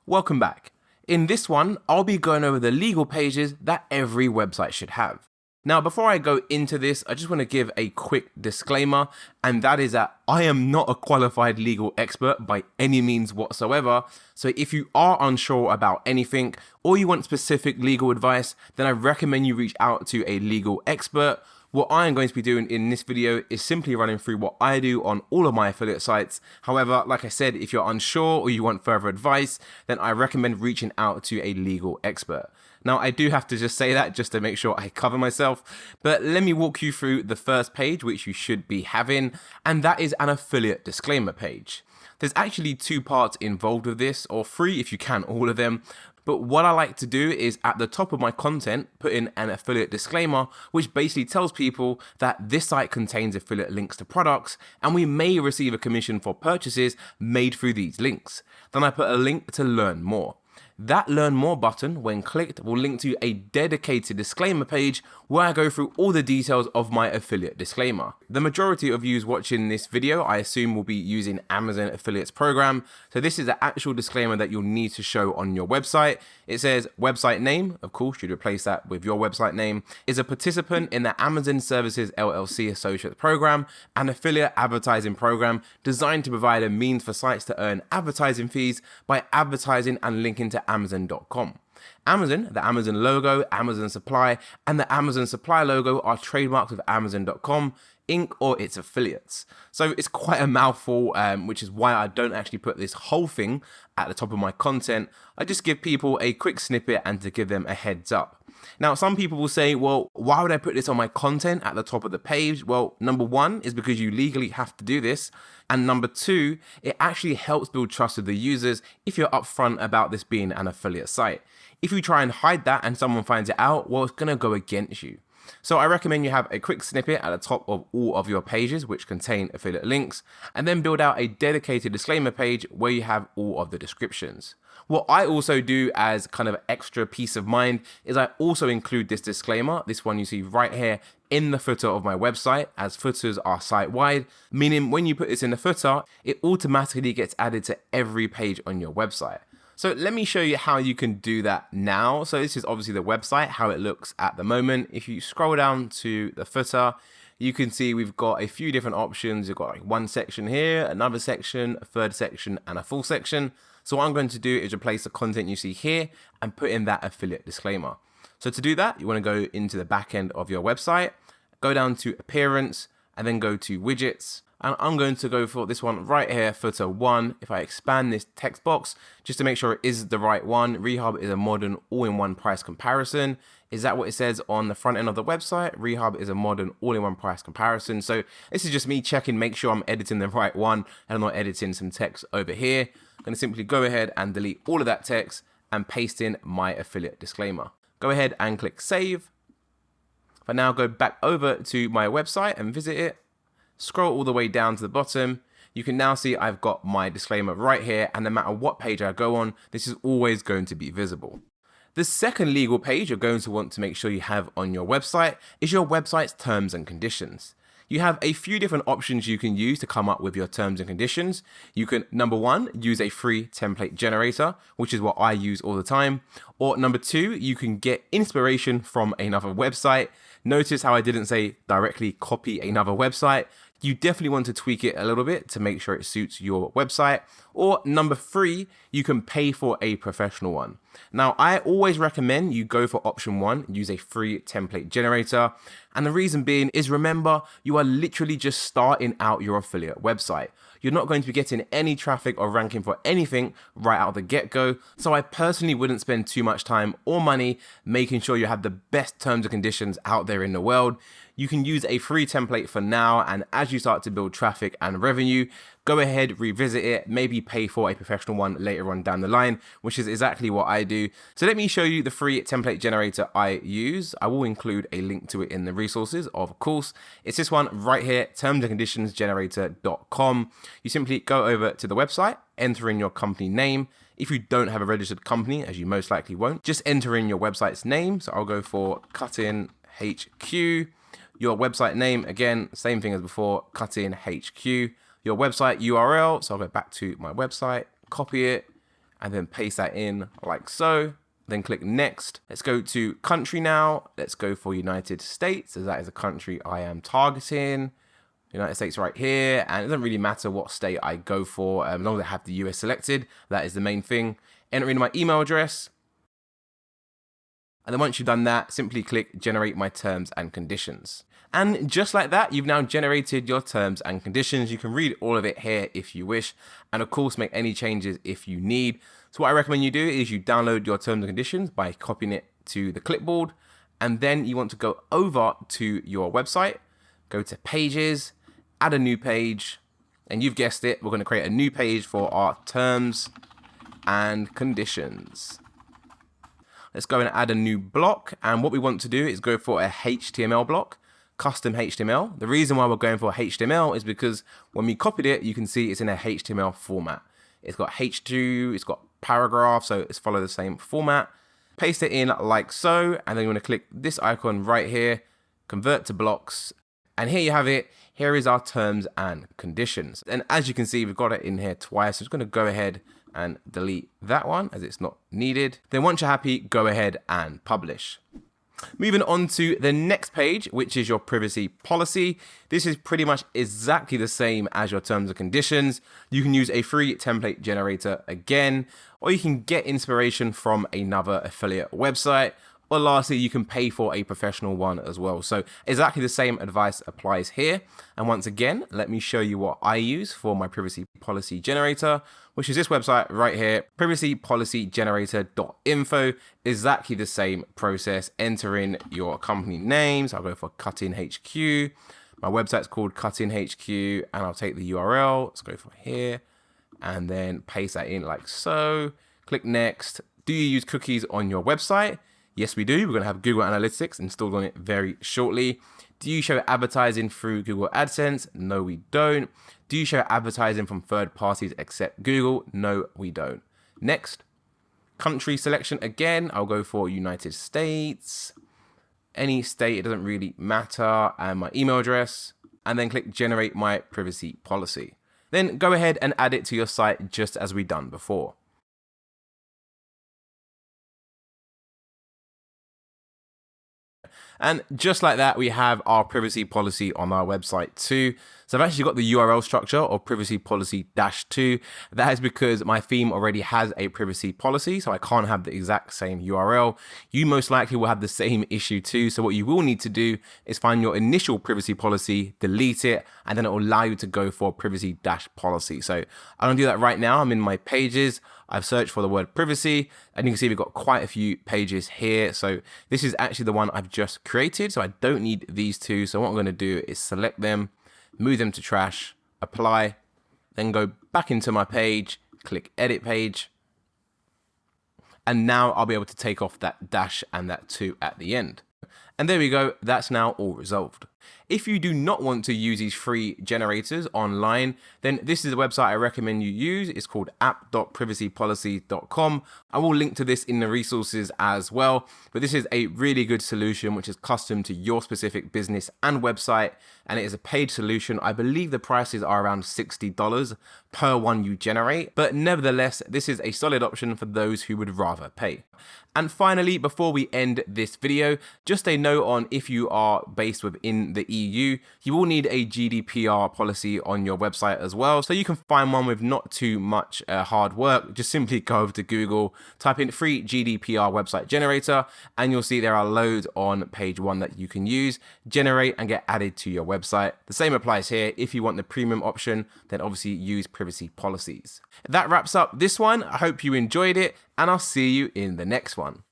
Welcome back. In this one, I'll be going over the legal pages that every website should have. Now, before I go into this, I just want to give a quick disclaimer, and that is that I am not a qualified legal expert by any means whatsoever. So if you are unsure about anything or you want specific legal advice, then I recommend you reach out to a legal expert. What I am going to be doing in this video is simply running through what I do on all of my affiliate sites. However, like I said, if you're unsure or you want further advice, then I recommend reaching out to a legal expert. Now, I do have to just say that just to make sure I cover myself, but let me walk you through the first page, which you should be having, and that is an affiliate disclaimer page. There's actually two parts involved with this, or three if you can, all of them. But what I like to do is at the top of my content, put in an affiliate disclaimer, which basically tells people that this site contains affiliate links to products and we may receive a commission for purchases made through these links. Then I put a link to learn more. That learn more button, when clicked, will link to a dedicated disclaimer page where I go through all the details of my affiliate disclaimer. The majority of you watching this video, I assume, will be using Amazon Affiliates program. So this is the actual disclaimer that you'll need to show on your website. It says website name, of course, you'd replace that with your website name, is a participant in the Amazon Services LLC Associates program, an affiliate advertising program designed to provide a means for sites to earn advertising fees by advertising and linking to Amazon.com. Amazon, the Amazon logo, Amazon Supply, and the Amazon Supply logo are trademarks of Amazon.com, Inc. or its affiliates. So it's quite a mouthful, which is why I don't actually put this whole thing at the top of my content. I just give people a quick snippet and to give them a heads up. Now, some people will say, well, why would I put this on my content at the top of the page? Well, number one is because you legally have to do this. And number two, it actually helps build trust with the users if you're upfront about this being an affiliate site. If you try and hide that and someone finds it out, well, it's going to go against you. So I recommend you have a quick snippet at the top of all of your pages which contain affiliate links, and then build out a dedicated disclaimer page where you have all of the descriptions. What I also do as kind of extra peace of mind is I also include this disclaimer, this one you see right here, in the footer of my website, as footers are site-wide, meaning when you put this in the footer, it automatically gets added to every page on your website. So let me show you how you can do that now. So this is obviously the website, how it looks at the moment. If you scroll down to the footer, you can see we've got a few different options. You've got like one section here, another section, a third section, and a full section. So what I'm going to do is replace the content you see here and put in that affiliate disclaimer. So to do that, you want to go into the back end of your website, go down to appearance, and then go to widgets. And I'm going to go for this one right here, footer 1. If I expand this text box, just to make sure it is the right one, Rehub is a modern all-in-one price comparison. Is that what it says on the front end of the website? Rehub is a modern all-in-one price comparison. So this is just me checking, make sure I'm editing the right one and I'm not editing some text over here. I'm going to simply go ahead and delete all of that text and paste in my affiliate disclaimer. Go ahead and click save. If I now go back over to my website and visit it, scroll all the way down to the bottom, you can now see I've got my disclaimer right here, and no matter what page I go on, this is always going to be visible. The second legal page you're going to want to make sure you have on your website is your website's terms and conditions. You have a few different options you can use to come up with your terms and conditions. You can, number one, use a free template generator, which is what I use all the time. Or number two, you can get inspiration from another website. Notice how I didn't say directly copy another website. You definitely want to tweak it a little bit to make sure it suits your website. Or number three, you can pay for a professional one. Now, I always recommend you go for option one, use a free template generator. And the reason being is, remember, you are literally just starting out your affiliate website. You're not going to be getting any traffic or ranking for anything right out of the get-go. So I personally wouldn't spend too much time or money making sure you have the best terms and conditions out there in the world. You can use a free template for now, and as you start to build traffic and revenue, go ahead, revisit it, maybe pay for a professional one later on down the line, which is exactly what I do. So let me show you the free template generator I use. I will include a link to it in the resources, of course. It's this one right here, termsandconditionsgenerator.com. You simply go over to the website, enter in your company name. If you don't have a registered company, as you most likely won't, just enter in your website's name. So I'll go for Cutting HQ. Your website name, again, same thing as before, Cutting HQ. Your website URL, so I'll go back to my website, copy it, and then paste that in like so. Then click next. Let's go to country now. Let's go for United States, as that is a country I am targeting. United States right here, and it doesn't really matter what state I go for, as long as I have the US selected. That is the main thing. Enter in my email address. And then once you've done that, simply click generate my terms and conditions. And just like that, you've now generated your terms and conditions. You can read all of it here if you wish, and of course make any changes if you need. So what I recommend you do is you download your terms and conditions by copying it to the clipboard, and then you want to go over to your website, go to pages, add a new page, and you've guessed it, we're going to create a new page for our terms and conditions. Let's go and add a new block, and what we want to do is go for a HTML block, custom HTML. The reason why we're going for HTML is because when we copied it, you can see it's in a HTML format. It's got H2, it's got paragraph, so it's follow the same format. Paste it in like so, and then you want to click this icon right here, convert to blocks, and here you have it. Here is our terms and conditions. And as you can see, we've got it in here twice. So I'm just going to go ahead and delete that one as it's not needed. Then once you're happy, go ahead and publish. Moving on to the next page, which is your privacy policy. This is pretty much exactly the same as your terms and conditions. You can use a free template generator again, or you can get inspiration from another affiliate website. Or lastly, you can pay for a professional one as well. So exactly the same advice applies here. And once again, let me show you what I use for my privacy policy generator, which is this website right here, privacypolicygenerator.info. Exactly the same process. Enter in your company names. I'll go for Cutting HQ. My website's called Cutting HQ, and I'll take the URL. Let's go for here and then paste that in like so. Click next. Do you use cookies on your website? Yes, we do. We're going to have Google Analytics installed on it very shortly. Do you show advertising through Google AdSense? No, we don't. Do you show advertising from third parties except Google? No, we don't. Next, country selection again. I'll go for United States. Any state, it doesn't really matter. And my email address. And then click generate my privacy policy. Then go ahead and add it to your site just as we done before. And just like that, we have our privacy policy on our website too. So I've actually got the URL structure of privacy policy -2. That is because my theme already has a privacy policy, so I can't have the exact same URL. You most likely will have the same issue too. So what you will need to do is find your initial privacy policy, delete it, and then it will allow you to go for privacy-policy. So I'm gonna do that right now. I'm in my pages. I've searched for the word privacy, and you can see we've got quite a few pages here. So this is actually the one I've just created, so I don't need these two. So what I'm gonna do is select them, move them to trash, apply, then go back into my page, click edit page, and now I'll be able to take off that dash and that 2 at the end. And there we go, that's now all resolved. If you do not want to use these free generators online, then this is the website I recommend you use. It's called app.privacypolicy.com. I will link to this in the resources as well, but this is a really good solution which is custom to your specific business and website, and it is a paid solution. I believe the prices are around $60 per one you generate, but nevertheless, this is a solid option for those who would rather pay. And finally, before we end this video, just a note on if you are based within the EU, you will need a GDPR policy on your website as well. So you can find one with not too much hard work. Just simply go over to Google, type in free GDPR website generator, and you'll see there are loads on page 1 that you can use, generate and get added to your website. The same applies here. If you want the premium option, then obviously use privacy policies. That wraps up this one. I hope you enjoyed it, and I'll see you in the next one.